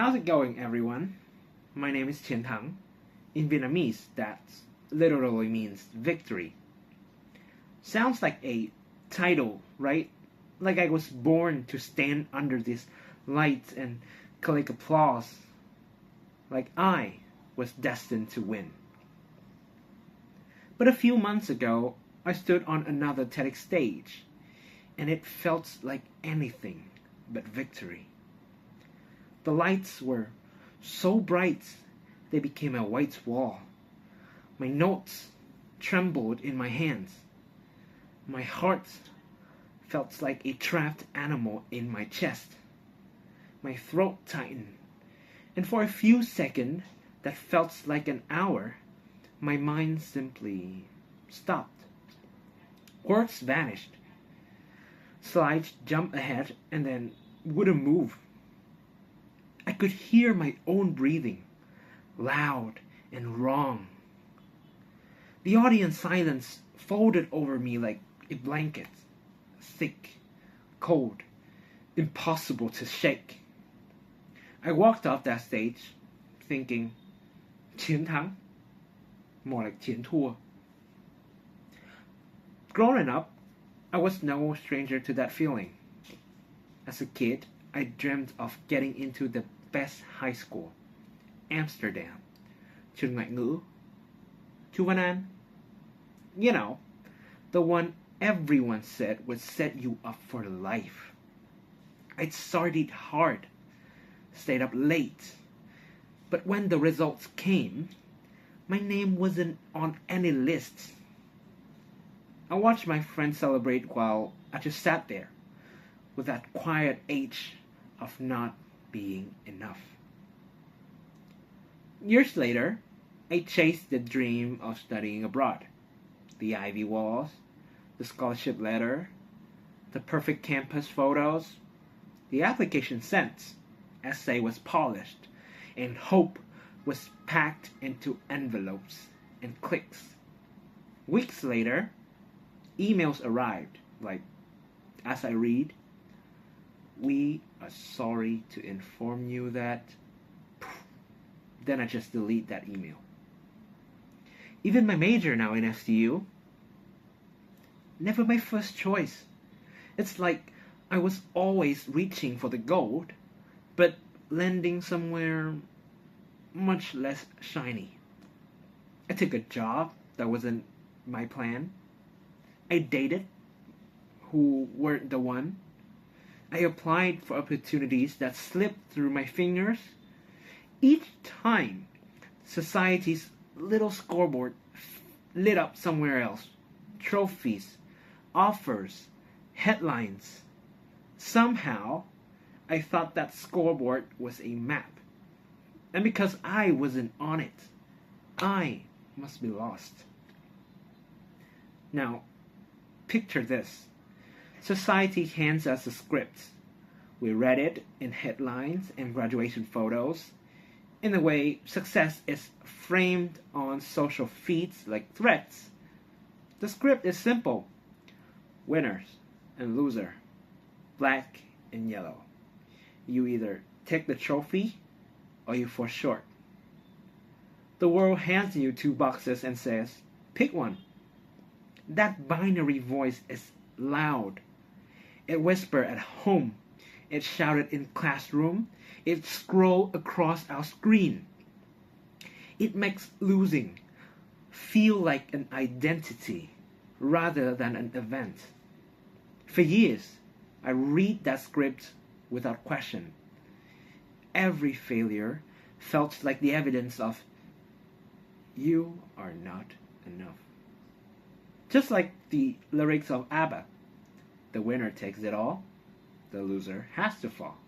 How's it going, everyone? My name is Chiến Thắng. In Vietnamese, that literally means victory. Sounds like a title, right? Like I was born to stand under these lights and collect applause. Like I was destined to win. But a few months ago, I stood on another TEDx stage, and it felt like anything but victory. The lights were so bright they became a white wall. My notes trembled in my hands. My heart felt like a trapped animal in my chest. My throat tightened, and for a few seconds that felt like an hour, my mind simply stopped. Words vanished. Slides jumped ahead and then wouldn't move. I could hear my own breathing, loud and wrong. The audience silence folded over me like a blanket, thick, cold, impossible to shake. I walked off that stage thinking, chiến thắng, more like chiến thua. Growing up, I was no stranger to that feeling. As a kid, I dreamed of getting into the best high school, Amsterdam, trường ngoại ngữ, Chu Văn An. You know, the one everyone said would set you up for life. I studied hard, stayed up late, but when the results came, my name wasn't on any list. I watched my friends celebrate while I just sat there with that quiet ache of not being enough. Years later, I chased the dream of studying abroad. The Ivy walls, the scholarship letter, the perfect campus photos, the application sent, essay was polished, and hope was packed into envelopes and clicks. Weeks later, emails arrived, like, as I read, "We are sorry to inform you that..." Then I just delete that email. Even my major now in STU, never my first choice. It's like I was always reaching for the gold, but landing somewhere much less shiny. I took a job that wasn't my plan. I dated who weren't the one. I applied for opportunities that slipped through my fingers. Each time, society's little scoreboard lit up somewhere else. Trophies, offers, headlines. Somehow, I thought that scoreboard was a map. And because I wasn't on it, I must be lost. Now, picture this. Society hands us a script. We read it in headlines and graduation photos. In a way, success is framed on social feeds like threats. The script is simple. Winners and loser. Black and yellow. You either take the trophy or you fall short. The world hands you two boxes and says, pick one. That binary voice is loud. It whispered at home. It shouted in classroom. It scrolled across our screen. It makes losing feel like an identity rather than an event. For years, I read that script without question. Every failure felt like the evidence of you are not enough. Just like the lyrics of ABBA, the winner takes it all, the loser has to fall.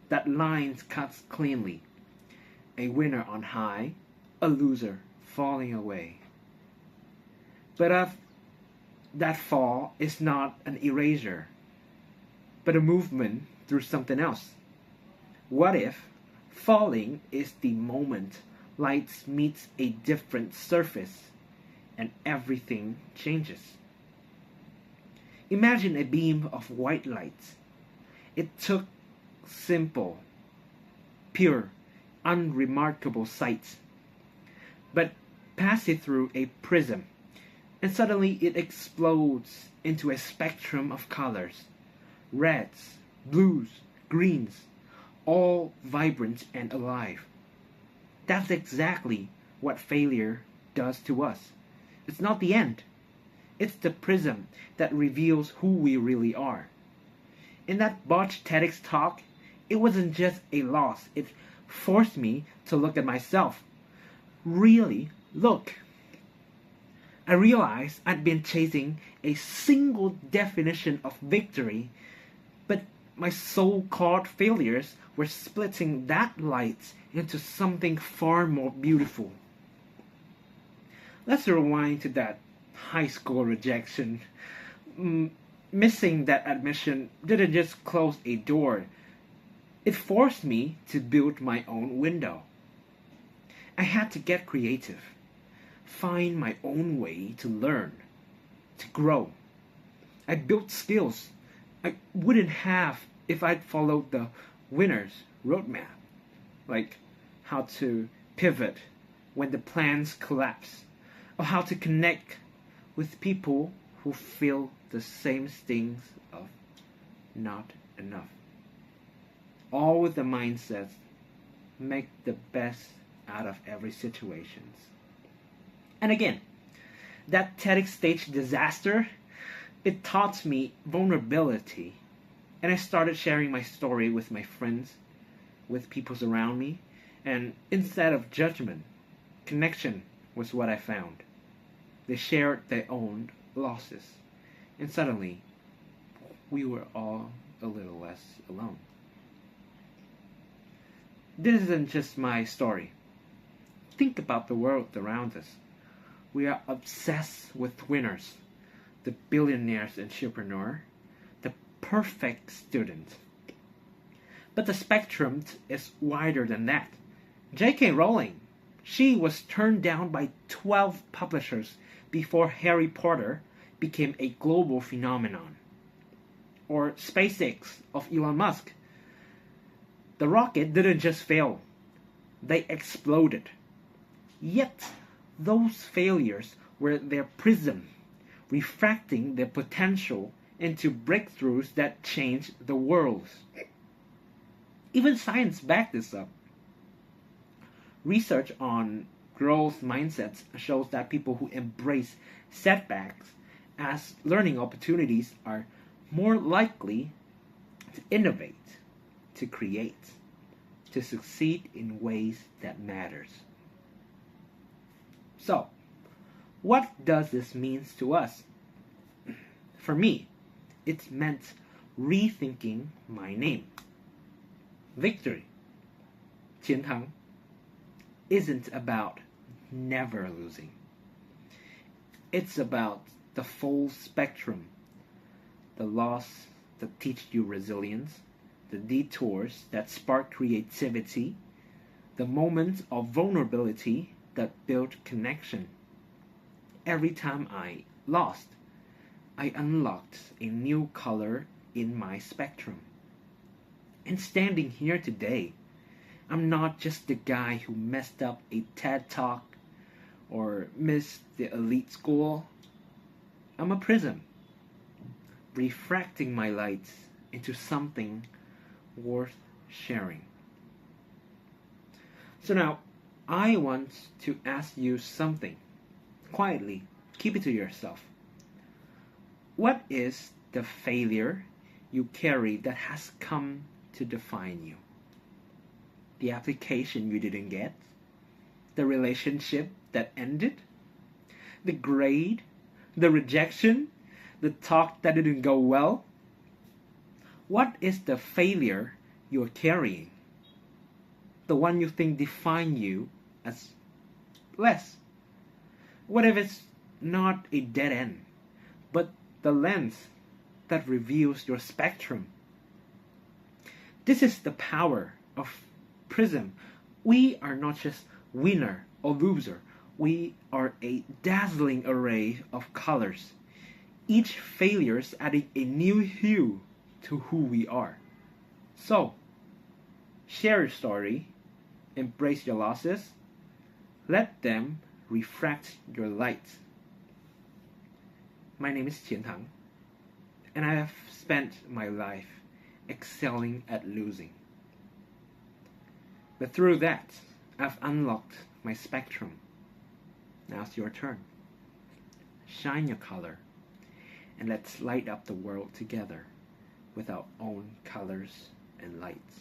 That line cuts cleanly. A winner on high, a loser falling away. But if that fall is not an erasure, but a movement through something else? What if falling is the moment light meets a different surface and everything changes? Imagine a beam of white light. It took simple, pure, unremarkable sight. But pass it through a prism, and suddenly it explodes into a spectrum of colors, reds, blues, greens, all vibrant and alive. That's exactly what failure does to us. It's not the end. It's the prism that reveals who we really are. In that botched TEDx talk, it wasn't just a loss. It forced me to look at myself. Really look. I realized I'd been chasing a single definition of victory, but my so-called failures were splitting that light into something far more beautiful. Let's rewind to that high school rejection. Missing that admission didn't just close a door. It forced me to build my own window. I had to get creative, find my own way to learn, to grow. I built skills I wouldn't have if I'd followed the winner's roadmap, like how to pivot when the plans collapse, or how to connect with people who feel the same stings of not enough. All with the mindset, make the best out of every situation. And again, that TEDx stage disaster, it taught me vulnerability. And I started sharing my story with my friends, with people around me. And instead of judgment, connection was what I found. They shared their own losses. And suddenly, we were all a little less alone. This isn't just my story. Think about the world around us. We are obsessed with winners, the billionaires entrepreneur, the perfect student. But the spectrum is wider than that. J.K. Rowling, she was turned down by 12 publishers before Harry Potter became a global phenomenon. Or SpaceX of Elon Musk. The rocket didn't just fail, they exploded. Yet, those failures were their prism, refracting their potential into breakthroughs that changed the world. Even science backed this up. Research on growth mindsets shows that people who embrace setbacks as learning opportunities are more likely to innovate, to create, to succeed in ways that matters. So, what does this mean to us? For me, it meant rethinking my name. Victory, chiến thắng, isn't about never losing. It's about the full spectrum. The loss that teach you resilience, the detours that spark creativity, the moments of vulnerability that build connection. Every time I lost, I unlocked a new color in my spectrum. And standing here today, I'm not just the guy who messed up a TED Talk or missed the elite school. I'm a prism, refracting my light into something worth sharing. So now, I want to ask you something. Quietly, keep it to yourself. What is the failure you carry that has come to define you? The application you didn't get? The relationship that ended? The grade? The rejection? The talk that didn't go well? What is the failure you're carrying? The one you think define you as less? What if it's not a dead end, but the lens that reveals your spectrum? This is the power of Prism. We are not just winner or loser. We are a dazzling array of colors. Each failure's adding a new hue to who we are. So, Share your story, embrace your losses, let them refract your light. My name is Chiến Thắng, and I have spent my life excelling at losing. But through that, I've unlocked my spectrum. Now it's your turn. Shine your color, and let's light up the world together with our own colors and lights.